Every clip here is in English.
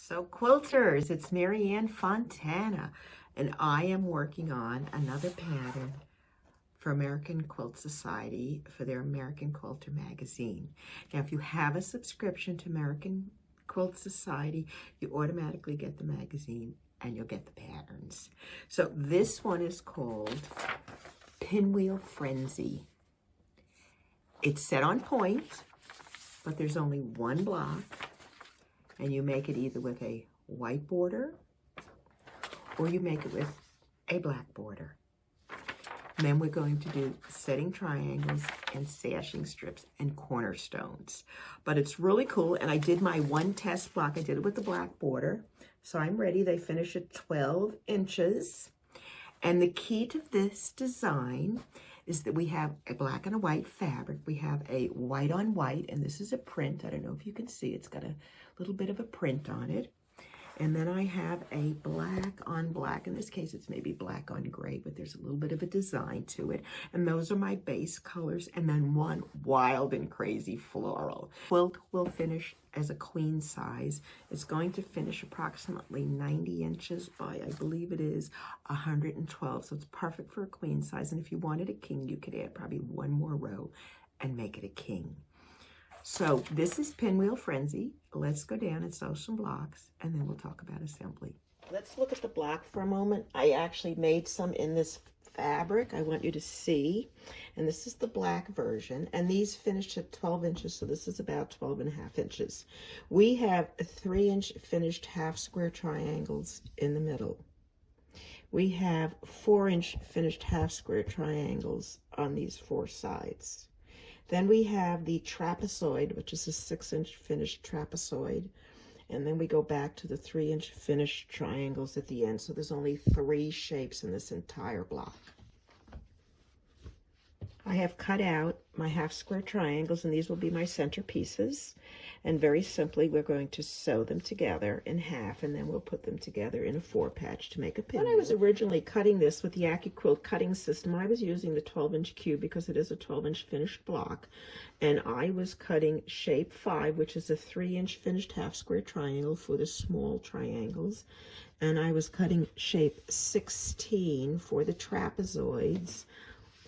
So quilters, it's Marianne Fontana, and I am working on another pattern for American Quilt Society for their American Quilter Magazine. Now, if you have a subscription to American Quilt Society, you automatically get the magazine and you'll get the patterns. So this one is called Pinwheel Frenzy. It's set on point, but there's only one block. And you make it either with a white border or you make it with a black border. And then we're going to do setting triangles and sashing strips and cornerstones. But it's really cool, and I did my one test block. I did it with the black border. So I'm ready. They finish at 12 inches. And the key to this design is that we have a black and a white fabric. We have a white on white, and this is a print. I don't know if you can see. It's got a little bit of a print on it. And then I have a black on black. In this case, it's maybe black on gray, but there's a little bit of a design to it. And those are my base colors. And then one wild and crazy floral. Quilt will finish as a queen size. It's going to finish approximately 90 inches by, I believe it is, 112. So it's perfect for a queen size. And if you wanted a king, you could add probably one more row and make it a king. So this is Pinwheel Frenzy. Let's go down and sew some blocks, and then we'll talk about assembly. Let's look at the block for a moment. I actually made some in this fabric. I want you to see. And this is the black version. And these finished at 12 inches, so this is about 12.5 inches. We have 3-inch finished half square triangles in the middle. We have 4-inch finished half square triangles on these 4 sides. Then we have the trapezoid, which is a 6-inch finished trapezoid. And then we go back to the 3-inch finished triangles at the end. So there's only 3 shapes in this entire block. I have cut out my half square triangles, and these will be my center pieces. And very simply, we're going to sew them together in half, and then we'll put them together in a 4-patch to make a pinwheel. When I was originally cutting this with the AccuQuilt cutting system, I was using the 12-inch cube because it is a 12-inch finished block. And I was cutting shape 5, which is a 3-inch finished half square triangle for the small triangles. And I was cutting shape 16 for the trapezoids,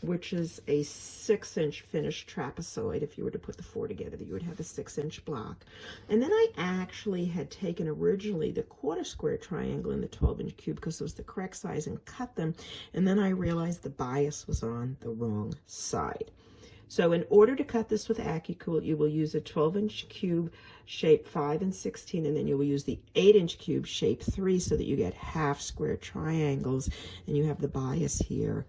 which is a 6-inch finished trapezoid. If you were to put the 4 together, you would have a 6-inch block. And then I actually had taken originally the 1/4 square triangle in the 12-inch cube because it was the correct size and cut them. And then I realized the bias was on the wrong side. So in order to cut this with AccuQuilt, you will use a 12-inch cube shape 5 and 16, and then you will use the 8-inch cube shape 3 so that you get half square triangles, and you have the bias here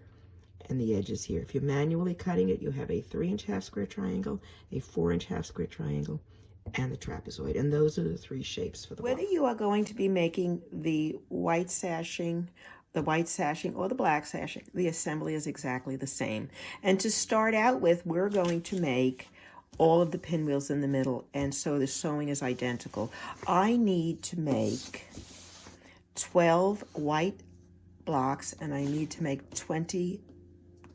and the edges here. If you're manually cutting it, you have a 3-inch half square triangle, a 4-inch half square triangle, and the trapezoid. And those are the 3 shapes for the block. Whether you are going to be making the white sashing or the black sashing, the assembly is exactly the same. And to start out with, we're going to make all of the pinwheels in the middle, and so the sewing is identical. I need to make 12 white blocks, and I need to make 20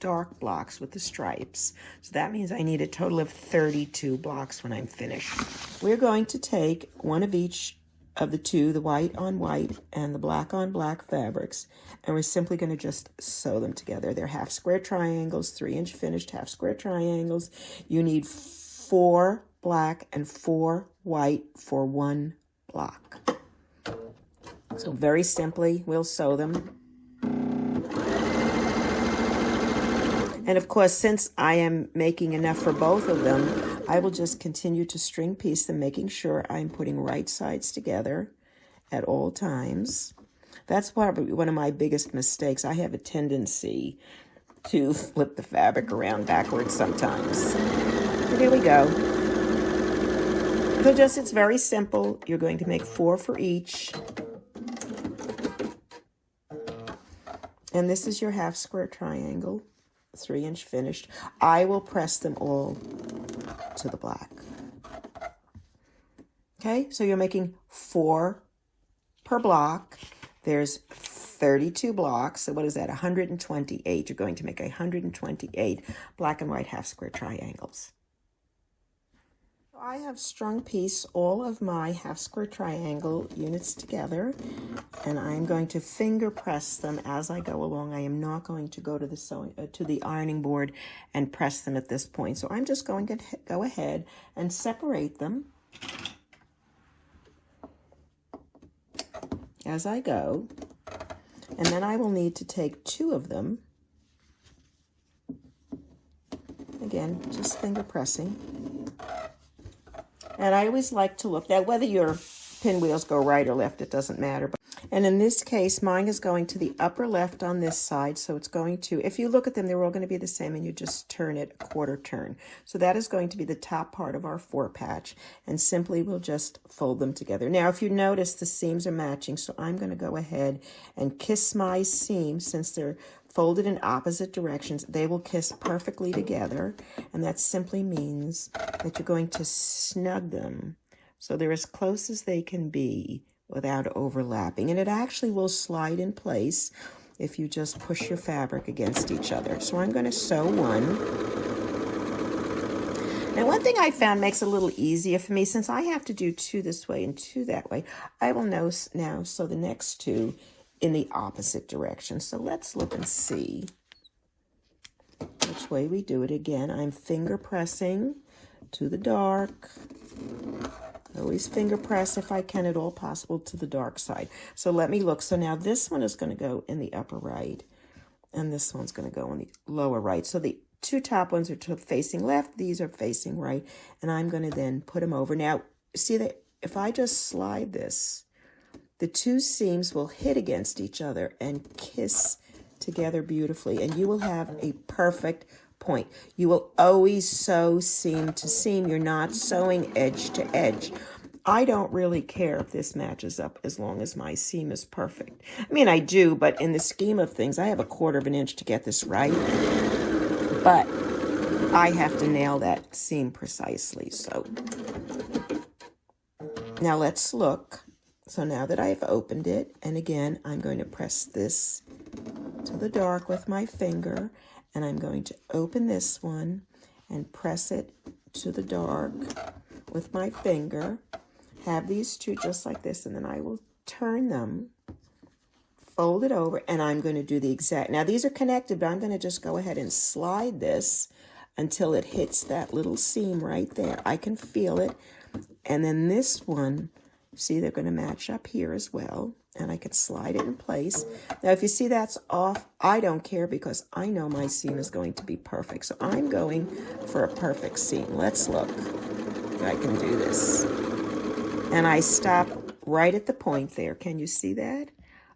dark blocks with the stripes. So that means I need a total of 32 blocks when I'm finished. We're going to take one of each of the 2, the white on white and the black on black fabrics, and we're simply going to just sew them together. They're half square triangles, 3-inch finished half square triangles. You need 4 black and 4 white for 1 block. So very simply, we'll sew them. And of course, since I am making enough for both of them, I will just continue to string piece them, making sure I'm putting right sides together at all times. That's probably one of my biggest mistakes. I have a tendency to flip the fabric around backwards sometimes. But here we go. So it's very simple. You're going to make 4 for each. And this is your half square triangle. 3-inch finished. I will press them all to the black. Okay, so you're making 4 per block. There's 32 blocks. So what is that? 128. You're going to make 128 black and white half square triangles. I have strung piece all of my half square triangle units together, and I'm going to finger press them as I go along. I am not going to go to the ironing board and press them at this point. So I'm just going to go ahead and separate them as I go. And then I will need to take 2 of them. Again, just finger pressing. And I always like to look, now whether your pinwheels go right or left, it doesn't matter. And in this case, mine is going to the upper left on this side. So it's going to, if you look at them, they're all going to be the same, and you just turn it a quarter turn. So that is going to be the top part of our 4 patch. And simply we'll just fold them together. Now, if you notice, the seams are matching. So I'm going to go ahead and kiss my seams, since they're folded in opposite directions. They will kiss perfectly together, and that simply means that you're going to snug them so they're as close as they can be without overlapping. And it actually will slide in place if you just push your fabric against each other. So I'm going to sew one. Now, one thing I found makes it a little easier for me, since I have to do 2 this way and 2 that way, I will now sew the next 2 in the opposite direction. So let's look and see which way we do it. Again, I'm finger pressing to the dark. Always finger press, if I can at all possible, to the dark side. So let me look. So now this one is going to go in the upper right, and this one's going to go in the lower right. So the 2 top ones are facing left, these are facing right, and I'm going to then put them over. Now, see that if I just slide this, the 2 seams will hit against each other and kiss together beautifully, and you will have a perfect point. You will always sew seam to seam. You're not sewing edge to edge. I don't really care if this matches up as long as my seam is perfect. I mean, I do, but in the scheme of things, I have a 1/4 of an inch to get this right. But I have to nail that seam precisely. So now let's look. So now that I've opened it, and again, I'm going to press this to the dark with my finger, and I'm going to open this one and press it to the dark with my finger. Have these 2 just like this, and then I will turn them, fold it over, and I'm going to do the exact, now these are connected, but I'm going to just go ahead and slide this until it hits that little seam right there. I can feel it. And then this one, see, they're going to match up here as well, and I can slide it in place. Now, if you see that's off, I don't care, because I know my seam is going to be perfect. So I'm going for a perfect seam. Let's look if I can do this. And I stop right at the point there. Can you see that?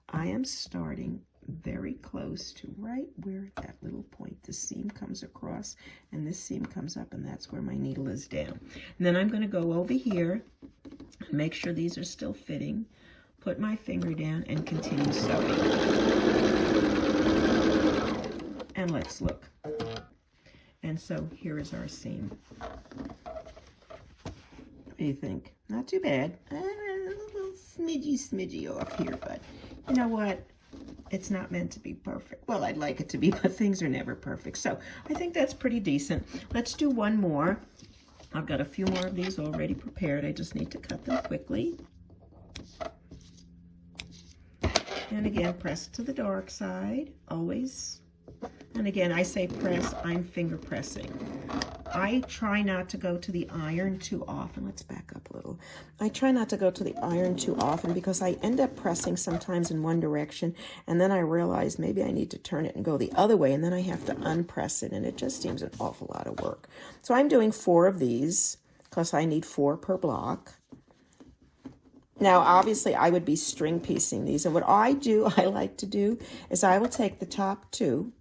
I am starting very close to right where that little point, the seam comes across, and this seam comes up, and that's where my needle is down. And then I'm going to go over here, make sure these are still fitting, put my finger down, and continue sewing. And let's look. And so here is our seam. What do you think? Not too bad. A little smidgy off here, but you know what? It's not meant to be perfect. Well, I'd like it to be, but things are never perfect. So I think that's pretty decent. Let's do one more. I've got a few more of these already prepared. I just need to cut them quickly. And again, press to the dark side, always. And again, I say press, I'm finger pressing. I try not to go to the iron too often. Let's back up a little. I try not to go to the iron too often, because I end up pressing sometimes in one direction, and then I realize maybe I need to turn it and go the other way, and then I have to unpress it, and it just seems an awful lot of work. So I'm doing 4 of these, because I need 4 per block. Now, obviously, I would be string piecing these, and what I like to do, is I will take the top 2.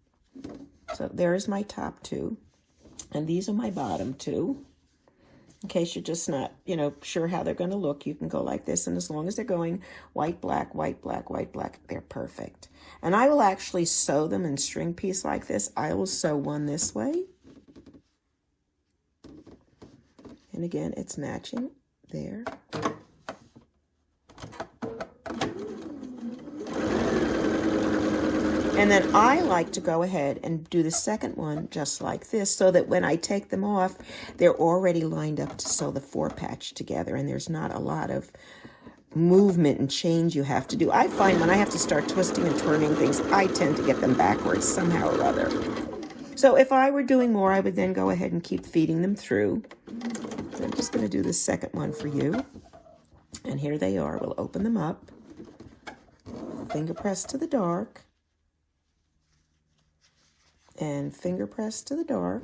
So there's my top 2. And these are my bottom 2. In case you're just not, sure how they're going to look, you can go like this. And as long as they're going white, black, white, black, white, black, they're perfect. And I will actually sew them in string piece like this. I will sew one this way. And again, it's matching there. And then I like to go ahead and do the second one just like this, so that when I take them off, they're already lined up to sew the 4-patch together, and there's not a lot of movement and change you have to do. I find when I have to start twisting and turning things, I tend to get them backwards somehow or other. So if I were doing more, I would then go ahead and keep feeding them through. So I'm just going to do the second one for you. And here they are. We'll open them up. Finger press to the dark. And finger press to the dark.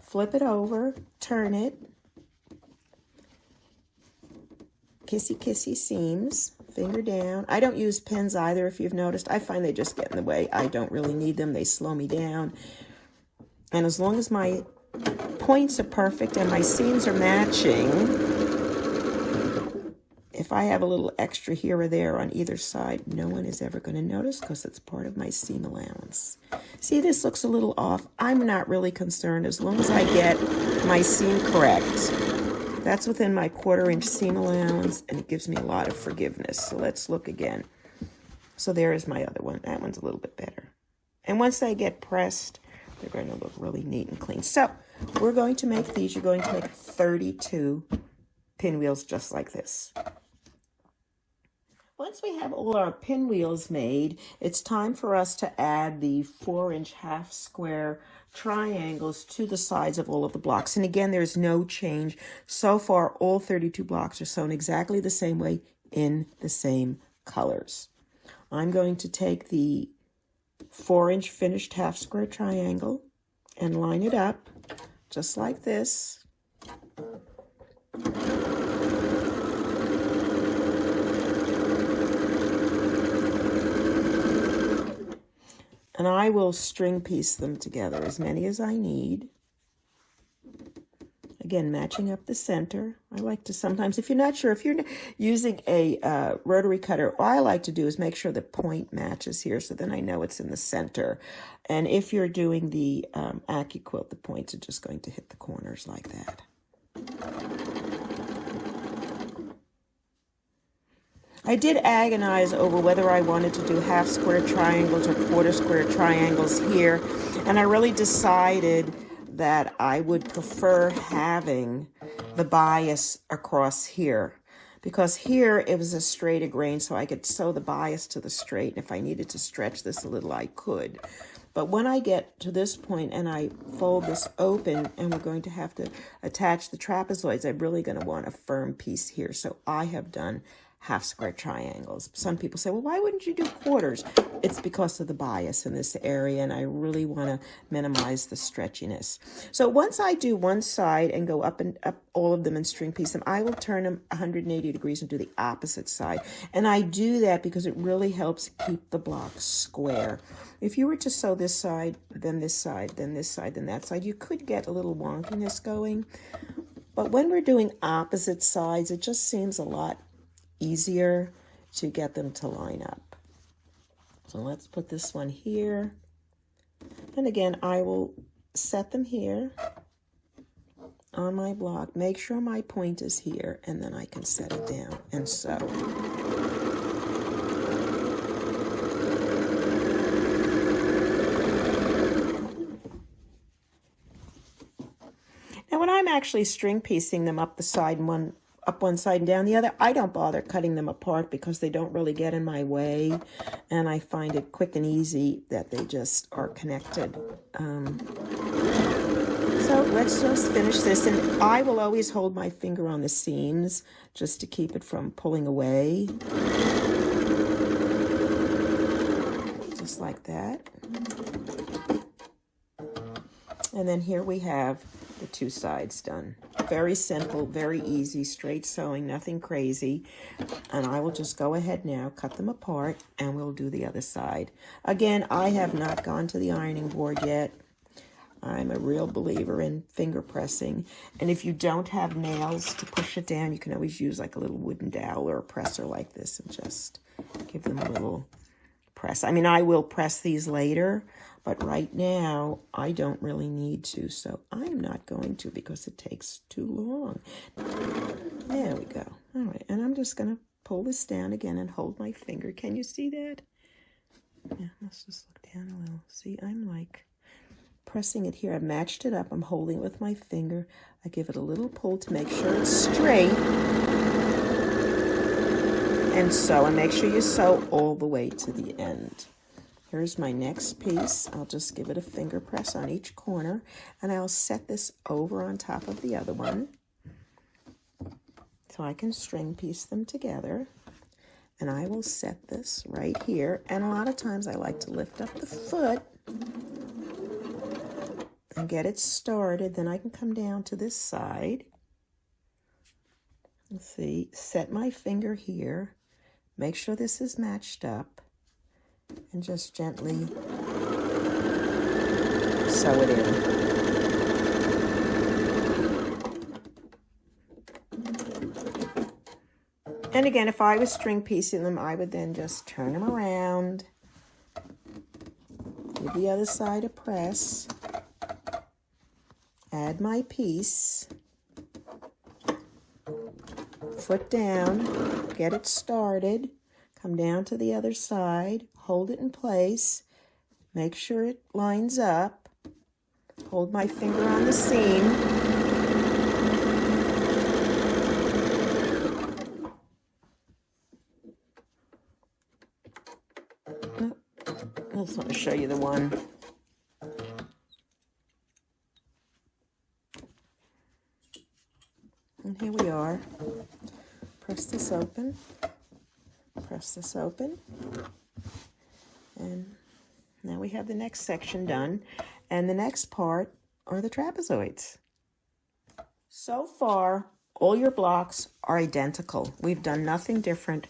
Flip it over, turn it. Kissy kissy seams, finger down. I don't use pins either, if you've noticed. I find they just get in the way. I don't really need them. They slow me down. And as long as my points are perfect and my seams are matching, if I have a little extra here or there on either side, no one is ever going to notice because it's part of my seam allowance. See, this looks a little off. I'm not really concerned as long as I get my seam correct. That's within my 1/4 inch seam allowance, and it gives me a lot of forgiveness. So let's look again. So there is my other one. That one's a little bit better. And once they get pressed, they're going to look really neat and clean. So we're going to make these. You're going to make 32 pinwheels just like this. Once we have all our pinwheels made, it's time for us to add the 4-inch half square triangles to the sides of all of the blocks. And again, there's no change. So far, all 32 blocks are sewn exactly the same way in the same colors. I'm going to take the 4-inch finished half square triangle and line it up just like this. And I will string piece them together, as many as I need. Again, matching up the center. I like to sometimes, if you're not sure, if you're using a rotary cutter, all I like to do is make sure the point matches here, so then I know it's in the center. And if you're doing the AccuQuilt, the points are just going to hit the corners like that. I did agonize over whether I wanted to do half square triangles or 1/4 square triangles here, and I really decided that I would prefer having the bias across here, because here it was a straighter grain, so I could sew the bias to the straight, and if I needed to stretch this a little, I could. But when I get to this point and I fold this open and we're going to have to attach the trapezoids, I'm really going to want a firm piece here, so I have done half square triangles. Some people say, well, why wouldn't you do 1/4s? It's because of the bias in this area, and I really want to minimize the stretchiness. So once I do one side and go up and up all of them and string piece them, I will turn them 180 degrees and do the opposite side. And I do that because it really helps keep the block square. If you were to sew this side, then this side, then this side, then that side, you could get a little wonkiness going. But when we're doing opposite sides, it just seems a lot easier to get them to line up. So let's put this one here. And again, I will set them here on my block. Make sure my point is here, and then I can set it down and sew. Now when I'm actually string piecing them up the side and up one side and down the other, I don't bother cutting them apart because they don't really get in my way, and I find it quick and easy that they just are connected. So let's just finish this, and I will always hold my finger on the seams just to keep it from pulling away. Just like that. And then here we have the two sides done. Very simple, very easy, straight sewing, nothing crazy. And I will just go ahead now, cut them apart, and we'll do the other side. Again, I have not gone to the ironing board yet. I'm a real believer in finger pressing. And if you don't have nails to push it down, you can always use like a little wooden dowel or a presser like this and just give them a little press. I mean, I will press these later, but right now I don't really need to, so I'm not going to because it takes too long. There we go. All right, and I'm just going to pull this down again and hold my finger. Can you see that? Yeah, let's just look down a little. See, I'm like pressing it here. I've matched it up. I'm holding it with my finger. I give it a little pull to make sure it's straight. And sew, and make sure you sew all the way to the end. Here's my next piece. I'll just give it a finger press on each corner, and I'll set this over on top of the other one so I can string piece them together. And I will set this right here. And a lot of times I like to lift up the foot and get it started. Then I can come down to this side. Let's see, set my finger here. Make sure this is matched up. And just gently sew it in. And again, if I was string piecing them, I would then just turn them around, give the other side a press, add my piece, foot down, get it started, come down to the other side, hold it in place, make sure it lines up, hold my finger on the seam, I just want to show you the one. And here we are. Press this open. Press this open. And now we have the next section done. And the next part are the trapezoids. So far, all your blocks are identical. We've done nothing different.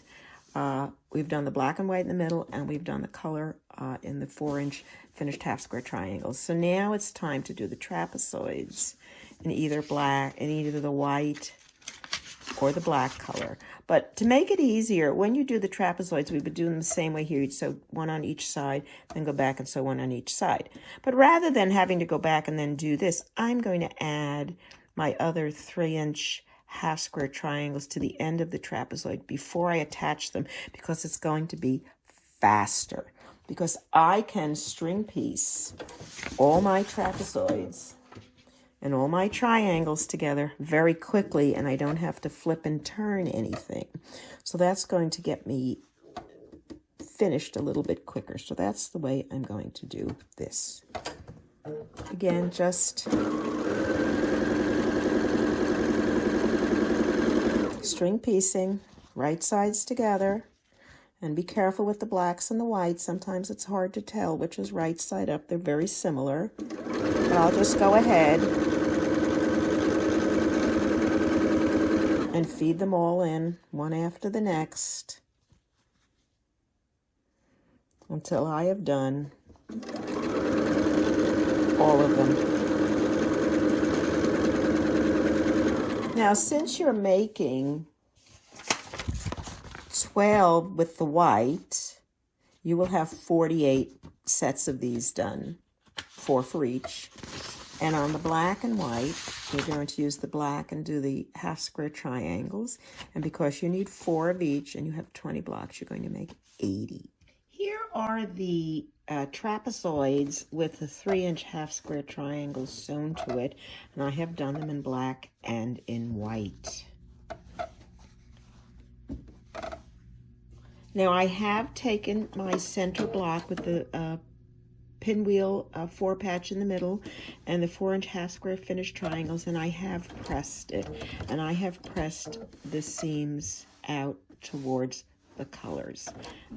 We've done the black and white in the middle, and we've done the color in the 4-inch finished half square triangles. So now it's time to do the trapezoids in either the white or the black color. But to make it easier, when you do the trapezoids, we would do them the same way here. You'd sew one on each side, then go back and sew one on each side. But rather than having to go back and then do this, I'm going to add my other 3-inch half square triangles to the end of the trapezoid before I attach them, because it's going to be faster. Because I can string piece all my trapezoids and all my triangles together very quickly, and I don't have to flip and turn anything. So that's going to get me finished a little bit quicker. So that's the way I'm going to do this. Again, just string piecing, right sides together, and be careful with the blacks and the whites. Sometimes it's hard to tell which is right side up. They're very similar. But I'll just go ahead and feed them all in, one after the next, until I have done all of them. Now, since you're making 12 with the white, you will have 48 sets of these done, 4 for each. And on the black and white, you're going to use the black and do the half square triangles. And because you need 4 of each and you have 20 blocks, you're going to make 80. Here are the trapezoids with the 3-inch half square triangles sewn to it, and I have done them in black and in white. Now I have taken my center block with the pinwheel 4-patch in the middle and the 4-inch half square finished triangles, and I have pressed it, and I have pressed the seams out towards the colors,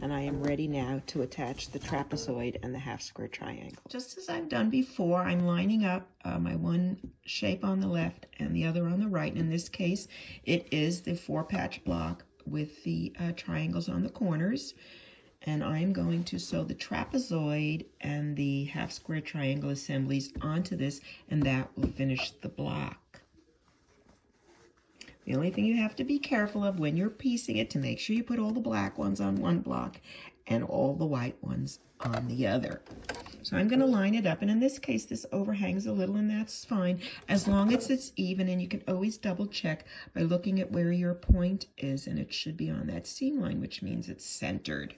and I am ready now to attach the trapezoid and the half square triangle. Just as I've done before, I'm lining up my one shape on the left and the other on the right. In this case, it is the 4-patch block with the triangles on the corners, and I'm going to sew the trapezoid and the half square triangle assemblies onto this, and that will finish the block. The only thing you have to be careful of when you're piecing it, to make sure you put all the black ones on one block and all the white ones on the other. So I'm going to line it up, and in this case this overhangs a little, and that's fine as long as it's even, and you can always double check by looking at where your point is, and it should be on that seam line, which means it's centered.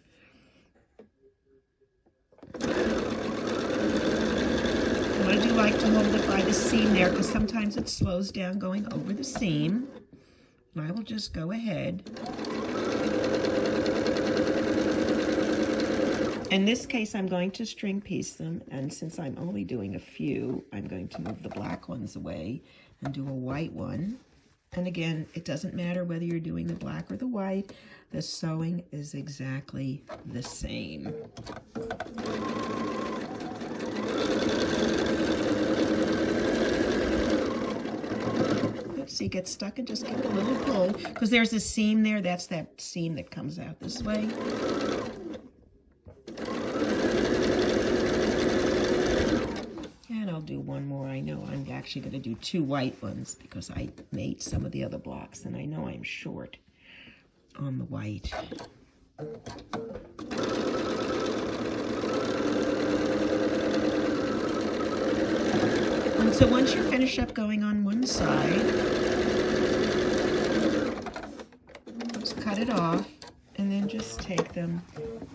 And I do like to hold it by the seam there because sometimes it slows down going over the seam. And I will just go ahead. In this case, I'm going to string piece them, and since I'm only doing a few, I'm going to move the black ones away and do a white one. And again, it doesn't matter whether you're doing the black or the white, the sewing is exactly the same. See, get stuck and just give it a little pull, because there's a seam there. That's that seam that comes out this way. And I'll do one more. I know I'm actually going to do 2 white ones because I made some of the other blocks, and I know I'm short on the white. And so once you finish up going on one side, just cut it off, and then just take them,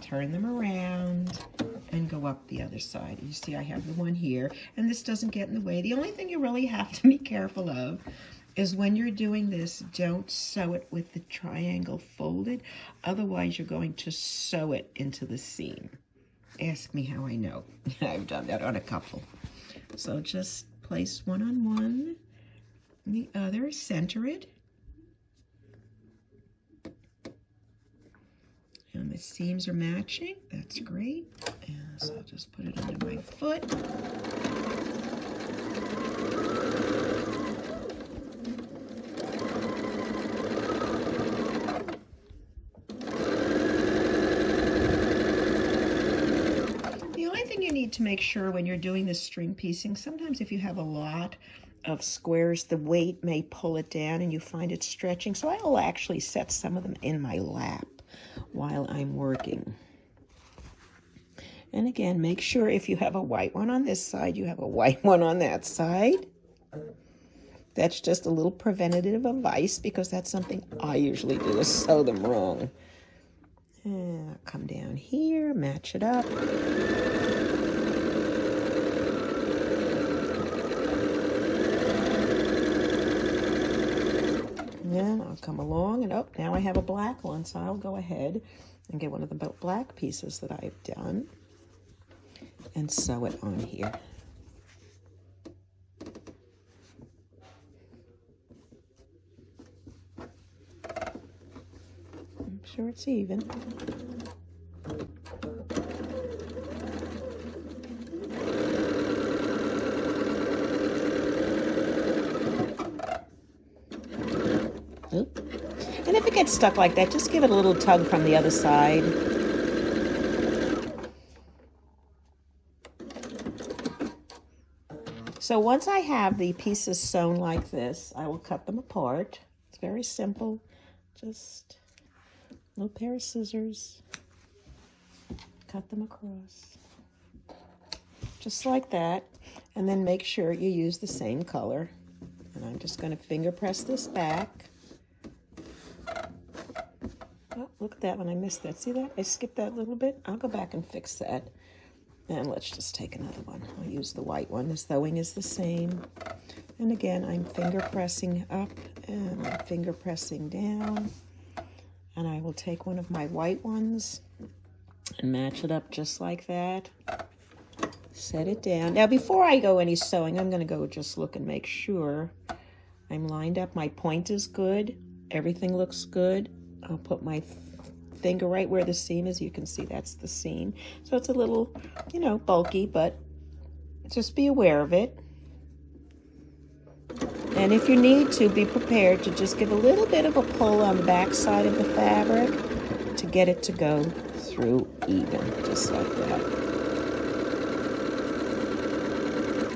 turn them around, and go up the other side. You see I have the one here, and this doesn't get in the way. The only thing you really have to be careful of is when you're doing this, don't sew it with the triangle folded, otherwise you're going to sew it into the seam. Ask me how I know. I've done that on a couple. So just place one on one, and the other, center it. And the seams are matching, that's great. And so I'll just put it under my foot. You need to make sure when you're doing this string piecing, sometimes if you have a lot of squares, the weight may pull it down and you find it stretching. So I will actually set some of them in my lap while I'm working. And again, make sure if you have a white one on this side, you have a white one on that side. That's just a little preventative advice because that's something I usually do, is sew them wrong. And I'll come down here, match it up. Then I'll come along and, oh, now I have a black one, so I'll go ahead and get one of the black pieces that I've done and sew it on here. I'm sure it's even. And if it gets stuck like that, just give it a little tug from the other side. So once I have the pieces sewn like this, I will cut them apart. It's very simple. Just a little pair of scissors. Cut them across. Just like that. And then make sure you use the same color. And I'm just going to finger press this back. Oh, look at that one, I missed that. See that? I skipped that little bit. I'll go back and fix that. And let's just take another one. I'll use the white one. The sewing is the same. And again, I'm finger pressing up and I'm finger pressing down. And I will take one of my white ones and match it up just like that. Set it down. Now, before I go any sewing, I'm going to go just look and make sure I'm lined up. My point is good. Everything looks good. I'll put my finger right where the seam is. You can see that's the seam. So it's a little, you know, bulky, but just be aware of it. And if you need to, be prepared to just give a little bit of a pull on the back side of the fabric to get it to go through even, just like that.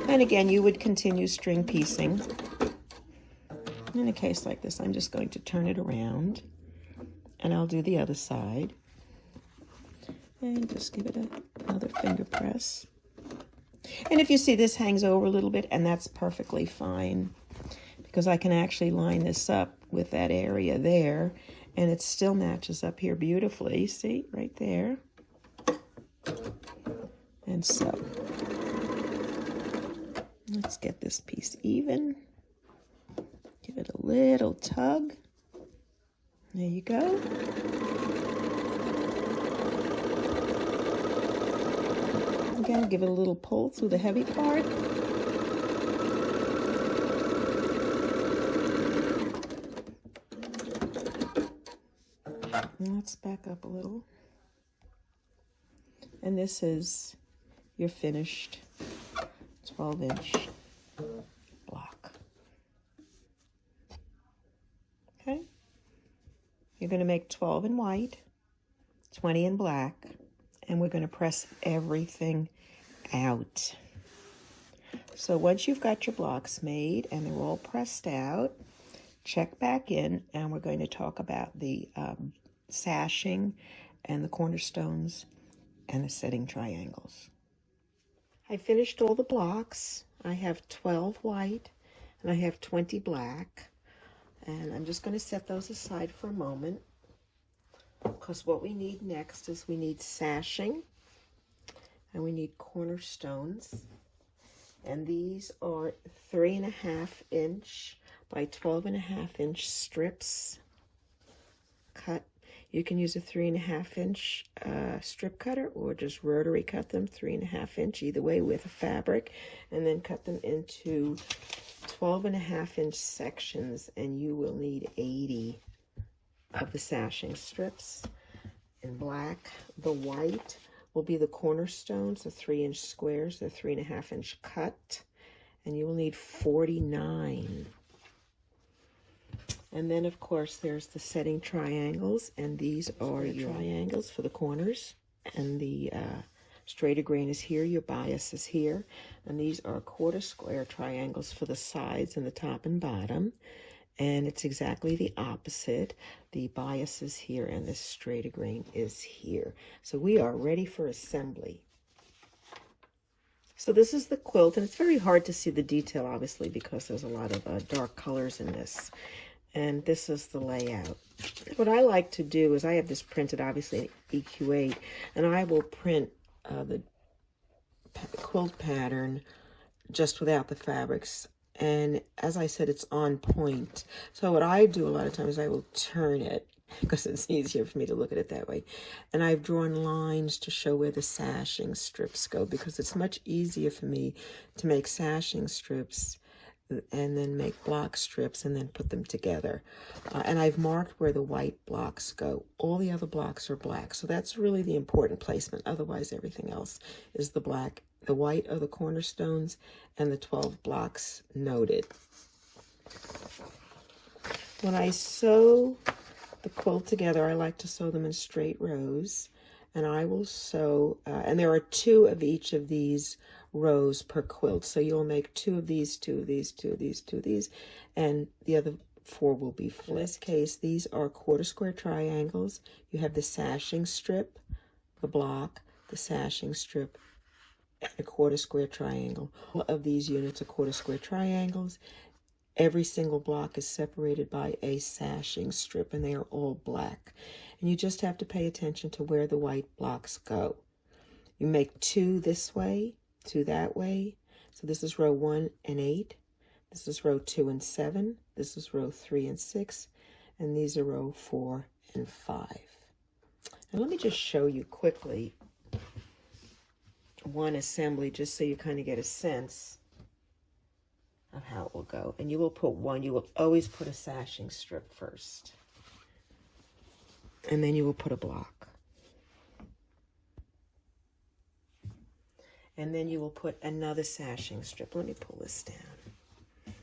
And again, you would continue string piecing. In a case like this, I'm just going to turn it around. And I'll do the other side. And just give it another finger press. And if you see this hangs over a little bit, and that's perfectly fine, because I can actually line this up with that area there, and it still matches up here beautifully. See, right there. And so, let's get this piece even. Give it a little tug. There you go. Again, give it a little pull through the heavy part. Let's back up a little. And this is your finished 12-inch block. Okay? You're going to make 12 in white, 20 in black, and we're going to press everything out. So once you've got your blocks made and they're all pressed out, check back in, and we're going to talk about the sashing and the cornerstones and the setting triangles. I finished all the blocks. I have 12 white and I have 20 black, and I'm just going to set those aside for a moment, because what we need next is we need sashing and we need cornerstones, and these are 3.5 inch by 12.5 inch strips cut. You can use a 3.5 inch strip cutter, or just rotary cut them 3.5 inch, either way, with a fabric, and then cut them into 12.5 inch sections, and you will need 80 of the sashing strips. In black, the white will be the cornerstones, the 3-inch squares, the 3.5 inch cut, and you will need 49. And then, of course, there's the setting triangles, and these are your triangles for the corners, and the straighter grain is here, your bias is here, and these are quarter square triangles for the sides and the top and bottom, and it's exactly the opposite. The bias is here, and the straighter grain is here. So we are ready for assembly. So this is the quilt, and it's very hard to see the detail, obviously, because there's a lot of dark colors in this. And this is the layout. What I like to do is, I have this printed, obviously, in EQ8, and I will print the quilt pattern just without the fabrics. And as I said, it's on point. So what I do a lot of times, I will turn it, because it's easier for me to look at it that way. And I've drawn lines to show where the sashing strips go, because it's much easier for me to make sashing strips and then make block strips and then put them together. And I've marked where the white blocks go. All the other blocks are black. So that's really the important placement. Otherwise, everything else is the black. The white are the cornerstones, and the 12 blocks noted. When I sew the quilt together, I like to sew them in straight rows. And I will sew, and there are 2 of each of these rows per quilt. So you'll make 2 of these, 2 of these, 2 of these, 2 of these, and the other 4 will be flipped. In this case, these are quarter square triangles. You have the sashing strip, the block, the sashing strip, and a quarter square triangle. All of these units are quarter square triangles. Every single block is separated by a sashing strip, and they are all black. And you just have to pay attention to where the white blocks go. You make 2 this way, 2 that way. So this is row 1 and 8. This is row 2 and 7. This is row 3 and 6. And these are row 4 and 5. And let me just show you quickly one assembly, just so you kind of get a sense of how it will go. And you will put one, you will always put a sashing strip first. And then you will put a block. And then you will put another sashing strip. Let me pull this down.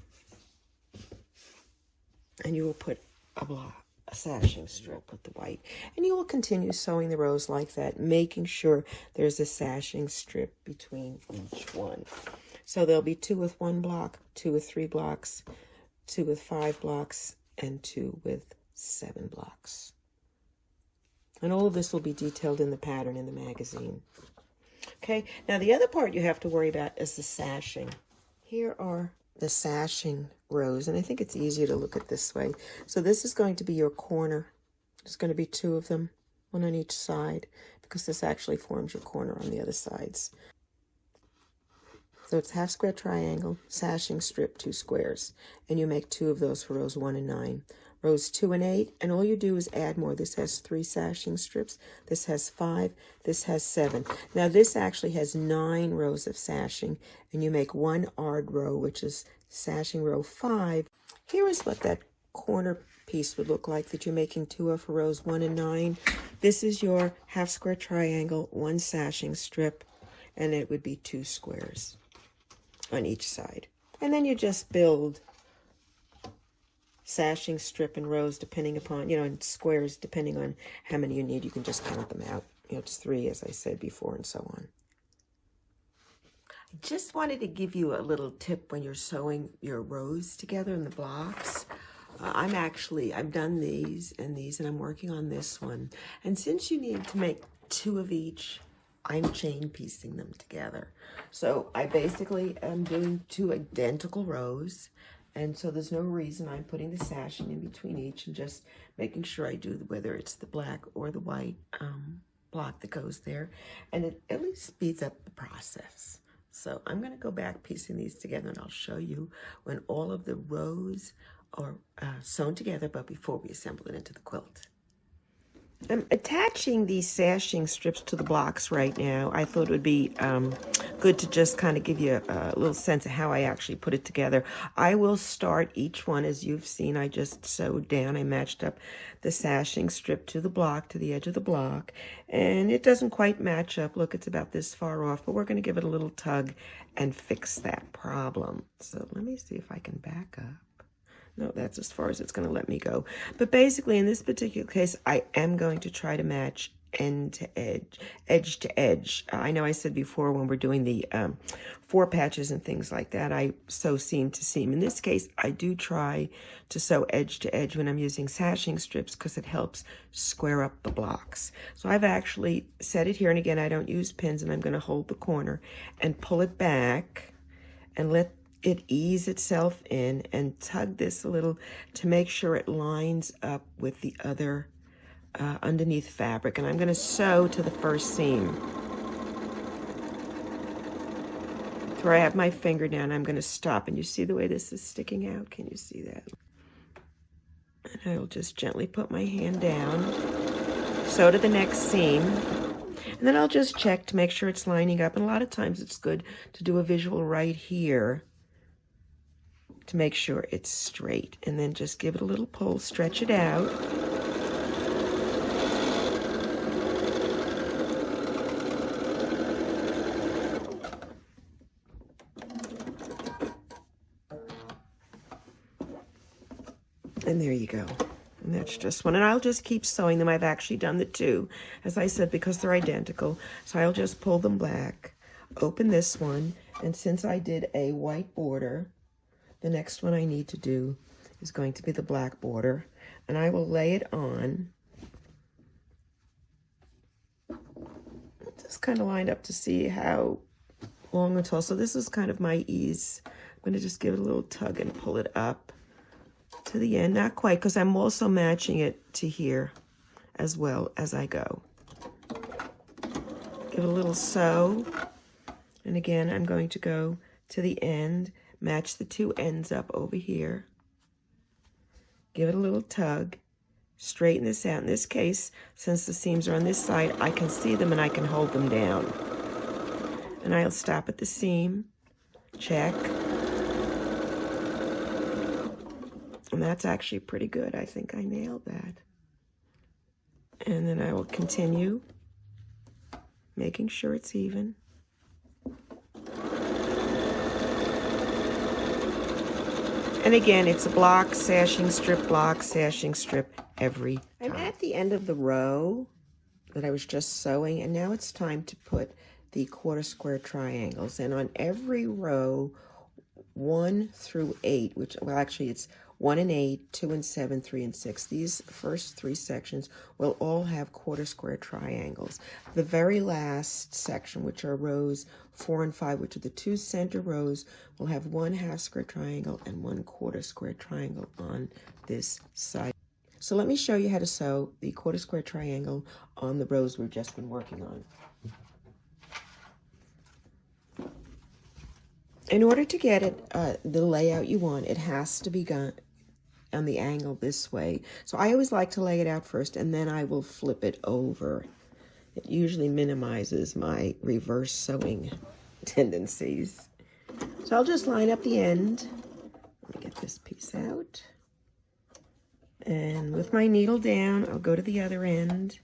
And you will put a block, a sashing strip, put the white. And you will continue sewing the rows like that, making sure there's a sashing strip between each one. So there'll be 2 with 1 block, 2 with 3 blocks, 2 with 5 blocks, and 2 with 7 blocks. And all of this will be detailed in the pattern in the magazine. Okay, now the other part you have to worry about is the sashing. Here are the sashing rows, and I think it's easier to look at this way. So this is going to be your corner. There's going to be 2 of them, one on each side, because this actually forms your corner on the other sides. So it's half square triangle, sashing strip, 2 squares. And you make 2 of those for rows 1 and 9. Rows 2 and 8, and all you do is add more. This has 3 sashing strips. This has 5. This has 7. Now this actually has 9 rows of sashing, and you make 1 odd row, which is sashing row 5. Here is what that corner piece would look like that you're making 2 of for rows 1 and 9. This is your half square triangle, 1 sashing strip, and it would be 2 squares on each side. And then you just build sashing strip and rows depending upon, and squares depending on how many you need. You can just count them out. It's 3, as I said before, and so on. I just wanted to give you a little tip when you're sewing your rows together in the blocks. I've done these, and I'm working on this one. And since you need to make 2 of each, I'm chain piecing them together. So I basically am doing 2 identical rows, and so there's no reason I'm putting the sashing in between each and just making sure I do whether it's the black or the white block that goes there, and it at least speeds up the process. So I'm going to go back piecing these together, and I'll show you when all of the rows are sewn together, but before we assemble it into the quilt. I'm attaching these sashing strips to the blocks right now. I thought it would be good to just kind of give you a little sense of how I actually put it together. I will start each one, as you've seen. I just sewed down. I matched up the sashing strip to the block, to the edge of the block, and it doesn't quite match up. Look, it's about this far off, but we're going to give it a little tug and fix that problem. So let me see if I can back up. No, that's as far as it's going to let me go. But basically, in this particular case, I am going to try to match end to edge to edge. I know I said before when we're doing the 4 patches and things like that, I sew seam to seam. In this case, I do try to sew edge to edge when I'm using sashing strips because it helps square up the blocks. So I've actually set it here, and again, I don't use pins, and I'm going to hold the corner and pull it back and let it ease itself in and tug this a little to make sure it lines up with the other underneath fabric. And I'm going to sew to the first seam. To where I have my finger down, I'm going to stop. And you see the way this is sticking out? Can you see that? And I'll just gently put my hand down, sew to the next seam. And then I'll just check to make sure it's lining up. And a lot of times it's good to do a visual right here to make sure it's straight, and then just give it a little pull, stretch it out. And there you go. And that's just one. And I'll just keep sewing them. I've actually done the 2, as I said, because they're identical. So I'll just pull them back, open this one, and since I did a white border, the next one I need to do is going to be the black border, and I will lay it on. Just kind of lined up to see how long and tall. So this is kind of my ease. I'm going to just give it a little tug and pull it up to the end. Not quite, because I'm also matching it to here as well as I go. Give it a little sew, and again, I'm going to go to the end. Match the 2 ends up over here. Give it a little tug. Straighten this out. In this case, since the seams are on this side, I can see them and I can hold them down. And I'll stop at the seam. Check. And that's actually pretty good. I think I nailed that. And then I will continue, making sure it's even. And again, it's a block, sashing strip, block, sashing strip every time. I'm at the end of the row that I was just sewing, and now it's time to put the quarter square triangles. And on every row, 1 through 8, which, well, actually it's 1 and 8, 2 and 7, 3 and 6. These first 3 sections will all have quarter square triangles. The very last section, which are rows 4 and 5, which are the 2 center rows, will have 1 half square triangle and 1 quarter square triangle on this side. So let me show you how to sew the quarter square triangle on the rows we've just been working on. In order to get it the layout you want, it has to be done on the angle this way. So I always like to lay it out first, and then I will flip it over. It usually minimizes my reverse sewing tendencies. So I'll just line up the end. Let me get this piece out. And with my needle down, I'll go to the other end.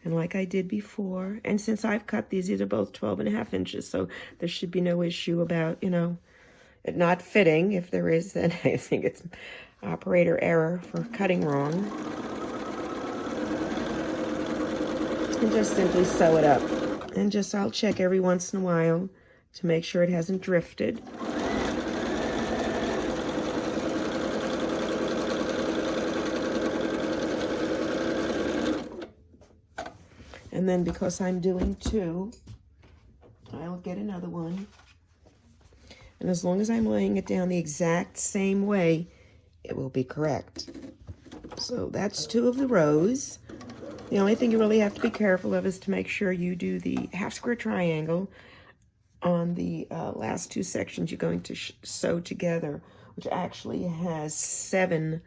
And like I did before, and since I've cut these are both 12.5 inches, so there should be no issue about, you know, it not fitting. If there is, then I think it's operator error for cutting wrong. And just simply sew it up. And just, I'll check every once in a while to make sure it hasn't drifted. And then because I'm doing 2, I'll get another one. And as long as I'm laying it down the exact same way, it will be correct. So that's 2 of the rows. The only thing you really have to be careful of is to make sure you do the half square triangle on the last 2 sections you're going to sew together, which actually has 7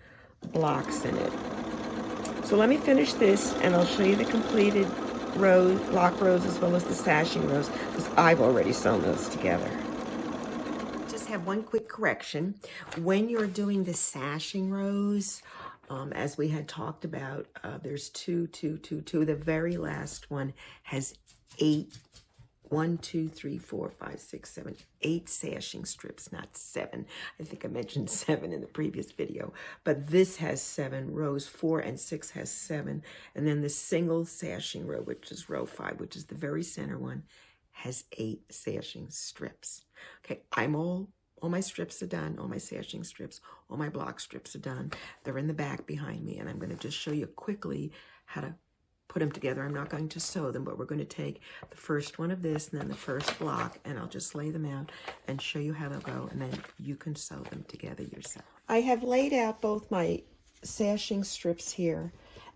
blocks in it. So let me finish this and I'll show you the completed rows, block rows, as well as the sashing rows, because I've already sewn those together. Just have one quick correction. When you're doing the sashing rows, as we had talked about, there's 2, 2, 2, 2. The very last one has 8. 1, 2, 3, 4, 5, 6, 7, 8 sashing strips, not 7. I think I mentioned 7 in the previous video, but this has 7. Rows 4 and 6 has 7, and then the single sashing row, which is row 5, which is the very center one, has 8 sashing strips. Okay, all my strips are done, all my sashing strips, all my block strips are done. They're in the back behind me, and I'm going to just show you quickly how to put them together. I'm not going to sew them, but we're going to take the first one of this and then the first block, and I'll just lay them out and show you how they'll go, and then you can sew them together yourself. I have laid out both my sashing strips here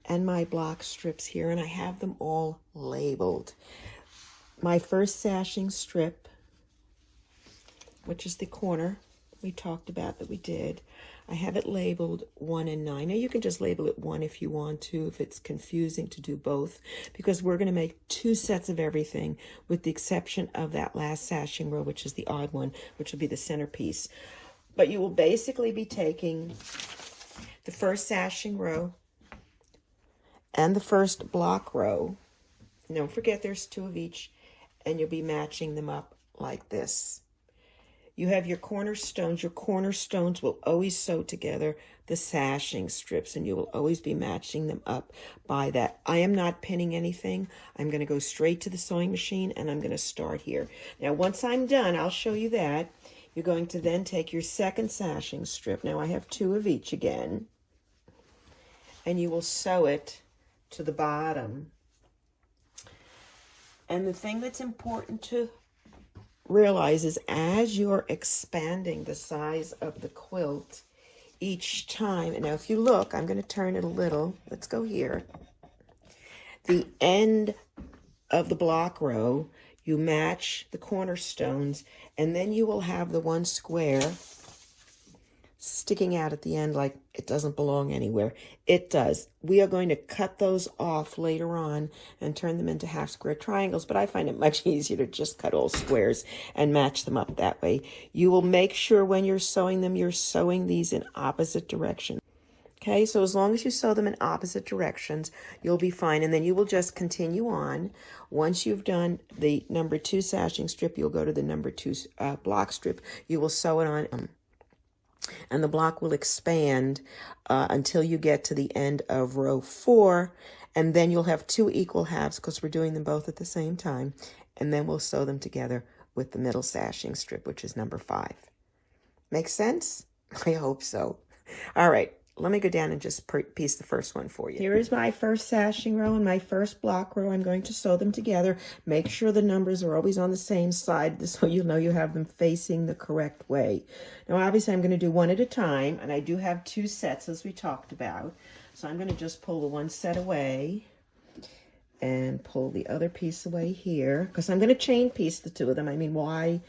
and my block strips here, and I have them all labeled. My first sashing strip, which is the corner we talked about that we did, I have it labeled 1 and 9. Now you can just label it 1 if you want to, if it's confusing to do both, because we're going to make 2 sets of everything with the exception of that last sashing row, which is the odd one, which will be the centerpiece. But you will basically be taking the first sashing row and the first block row. Don't forget there's 2 of each, and you'll be matching them up like this. You have your cornerstones. Your cornerstones will always sew together the sashing strips, and you will always be matching them up by that. I am not pinning anything. I'm going to go straight to the sewing machine, and I'm going to start here. Now, once I'm done, I'll show you that. You're going to then take your second sashing strip. Now, I have 2 of each again, and you will sew it to the bottom. And the thing that's important to realize is as you're expanding the size of the quilt each time, and now if you look, I'm going to turn it a little. Let's go here. The end of the block row, you match the cornerstones, and then you will have the one square sticking out at the end like it doesn't belong anywhere. It does. We are going to cut those off later on and turn them into half square triangles, but I find it much easier to just cut all squares and match them up that way. You will make sure when you're sewing them, you're sewing these in opposite directions. Okay, so as long as you sew them in opposite directions, you'll be fine, and then you will just continue on. Once you've done the number 2 sashing strip, you'll go to the number 2 block strip. You will sew it on, and the block will expand until you get to the end of row 4, and then you'll have 2 equal halves because we're doing them both at the same time, and then we'll sew them together with the middle sashing strip, which is number 5. Make sense? I hope so. All right, let me go down and just piece the first one for you. Here is my first sashing row and my first block row. I'm going to sew them together. Make sure the numbers are always on the same side so you'll know you have them facing the correct way. Now, obviously, I'm going to do one at a time, and I do have 2 sets as we talked about. So I'm going to just pull the one set away and pull the other piece away here, because I'm going to chain piece the 2 of them. I mean, why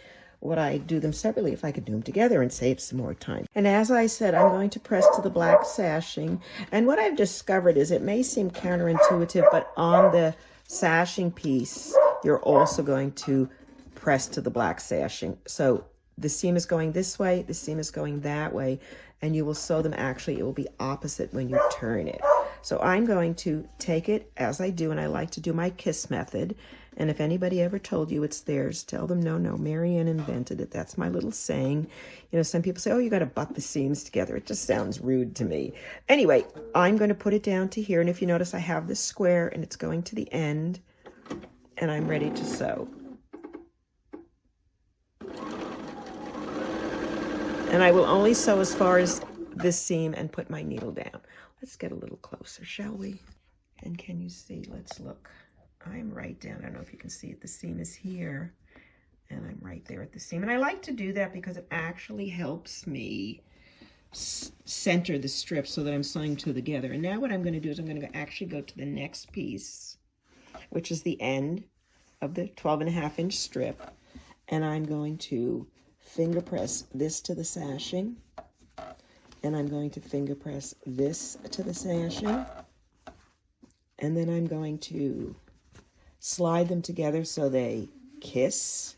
would I do them separately if I could do them together and save some more time. And as I said, I'm going to press to the black sashing. And what I've discovered is it may seem counterintuitive, but on the sashing piece, you're also going to press to the black sashing. So the seam is going this way, the seam is going that way, and you will sew them actually, it will be opposite when you turn it. So I'm going to take it as I do, and I like to do my kiss method. And if anybody ever told you it's theirs, tell them, no, Marianne invented it. That's my little saying. You know, some people say, oh, you got to butt the seams together. It just sounds rude to me. Anyway, I'm going to put it down to here. And if you notice, I have this square, and it's going to the end, and I'm ready to sew. And I will only sew as far as this seam and put my needle down. Let's get a little closer, shall we? And can you see? Let's look. I'm right down. I don't know if you can see it. The seam is here, and I'm right there at the seam. And I like to do that because it actually helps me center the strips so that I'm sewing two together. And now what I'm going to do is I'm going to actually go to the next piece, which is the end of the 12.5-inch strip. And I'm going to finger press this to the sashing. And I'm going to finger press this to the sashing. And then I'm going to slide them together so they kiss,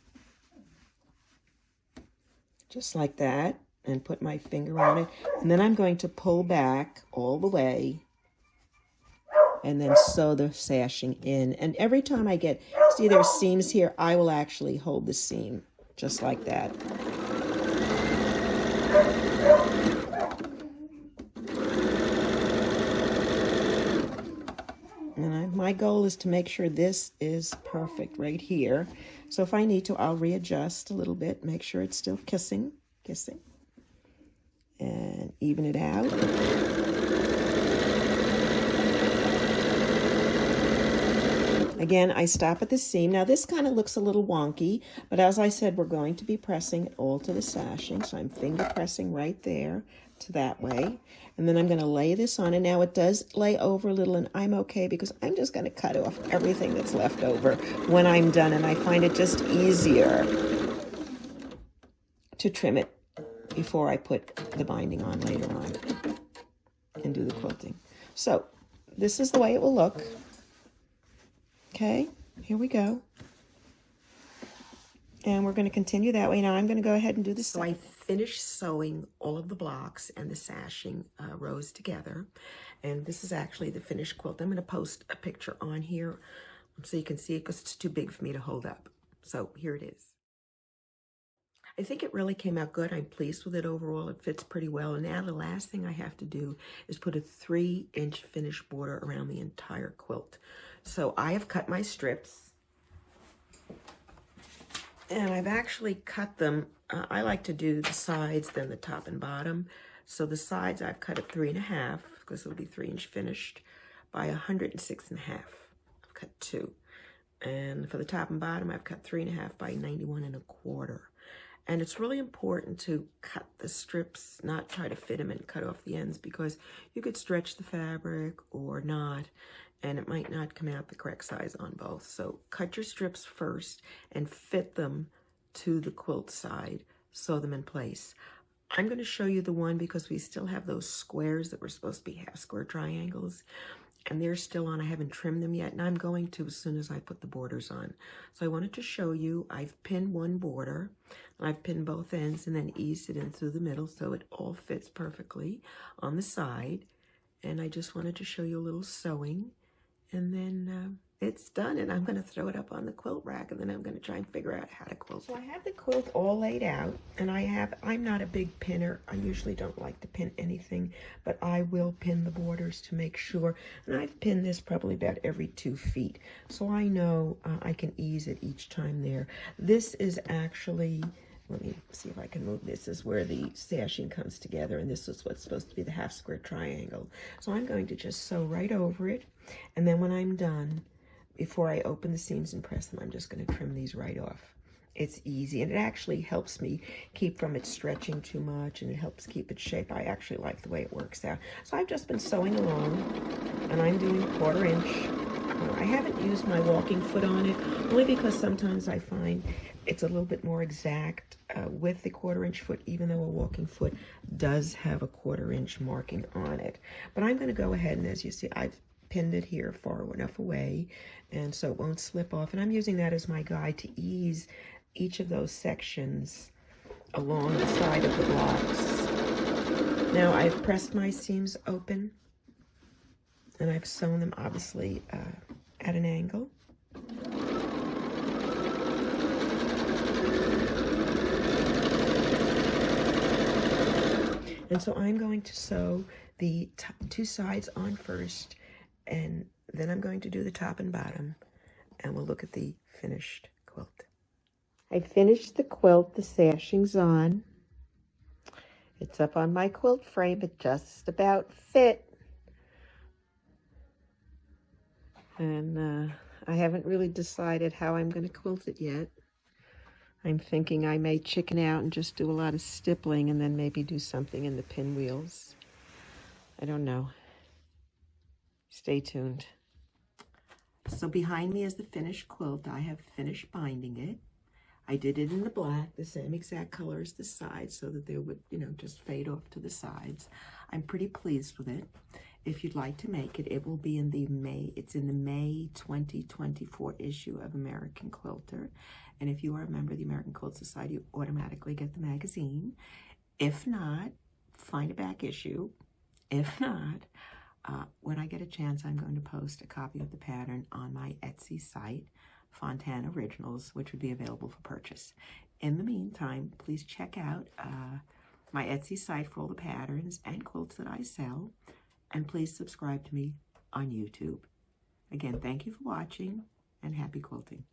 just like that, and put my finger on it. And then I'm going to pull back all the way and then sew the sashing in. And every time I get, see there's seams here, I will actually hold the seam, just like that. And my goal is to make sure this is perfect right here. So if I need to, I'll readjust a little bit, make sure it's still kissing, and even it out. Again, I stop at the seam. Now this kind of looks a little wonky, but as I said, we're going to be pressing it all to the sashing. So I'm finger pressing right there to that way. And then I'm going to lay this on. And now it does lay over a little, and I'm okay because I'm just going to cut off everything that's left over when I'm done. And I find it just easier to trim it before I put the binding on later on and do the quilting. So this is the way it will look. Okay, here we go. And we're going to continue that way. Now I'm going to go ahead and do this. So I finished sewing all of the blocks and the sashing rows together. And this is actually the finished quilt. I'm going to post a picture on here so you can see it because it's too big for me to hold up. So here it is. I think it really came out good. I'm pleased with it overall. It fits pretty well. And now the last thing I have to do is put a 3-inch finished border around the entire quilt. So I have cut my strips. And I've actually cut them. I like to do the sides, then the top and bottom. So the sides I've cut at 3.5 because it'll be 3-inch finished by 106.5. I've cut 2. And for the top and bottom, I've cut 3.5 by 91.25. And it's really important to cut the strips, not try to fit them and cut off the ends because you could stretch the fabric or not, and it might not come out the correct size on both. So cut your strips first and fit them to the quilt side, sew them in place. I'm going to show you the one because we still have those squares that were supposed to be half square triangles, and they're still on. I haven't trimmed them yet, and I'm going to as soon as I put the borders on. So I wanted to show you, I've pinned one border, and I've pinned both ends and then eased it in through the middle so it all fits perfectly on the side. And I just wanted to show you a little sewing. And then it's done, and I'm going to throw it up on the quilt rack, and then I'm going to try and figure out how to quilt. So I have the quilt all laid out, and I'm not a big pinner. I usually don't like to pin anything, but I will pin the borders to make sure. And I've pinned this probably about every 2 feet, so I know I can ease it each time there. This is actually, let me see if I can move. This is where the sashing comes together, and this is what's supposed to be the half square triangle. So I'm going to just sew right over it, and then when I'm done, before I open the seams and press them, I'm just going to trim these right off. It's easy, and it actually helps me keep from it stretching too much, and it helps keep its shape. I actually like the way it works out. So I've just been sewing along, and I'm doing 1/4 inch I haven't used my walking foot on it, only because sometimes I find it's a little bit more exact with the 1/4-inch foot, even though a walking foot does have a 1/4-inch marking on it. But I'm going to go ahead, and as you see, I've pinned it here far enough away, and so it won't slip off. And I'm using that as my guide to ease each of those sections along the side of the blocks. Now I've pressed my seams open, and I've sewn them obviously at an angle. And so I'm going to sew the two sides on first, and then I'm going to do the top and bottom, and we'll look at the finished quilt. I finished the quilt, the sashing's on. It's up on my quilt frame, it just about fit. And I haven't really decided how I'm going to quilt it yet. I'm thinking I may chicken out and just do a lot of stippling and then maybe do something in the pinwheels. I don't know. Stay tuned. So behind me is the finished quilt. I have finished binding it. I did it in the black, the same exact color as the sides, so that they would, just fade off to the sides. I'm pretty pleased with it. If you'd like to make it, it will be in the May 2024 issue of American Quilter. And if you are a member of the American Quilter Society, you automatically get the magazine. If not, find a back issue. If not, when I get a chance, I'm going to post a copy of the pattern on my Etsy site, Fontana Originals, which would be available for purchase. In the meantime, please check out my Etsy site for all the patterns and quilts that I sell. And please subscribe to me on YouTube. Again, thank you for watching, and happy quilting.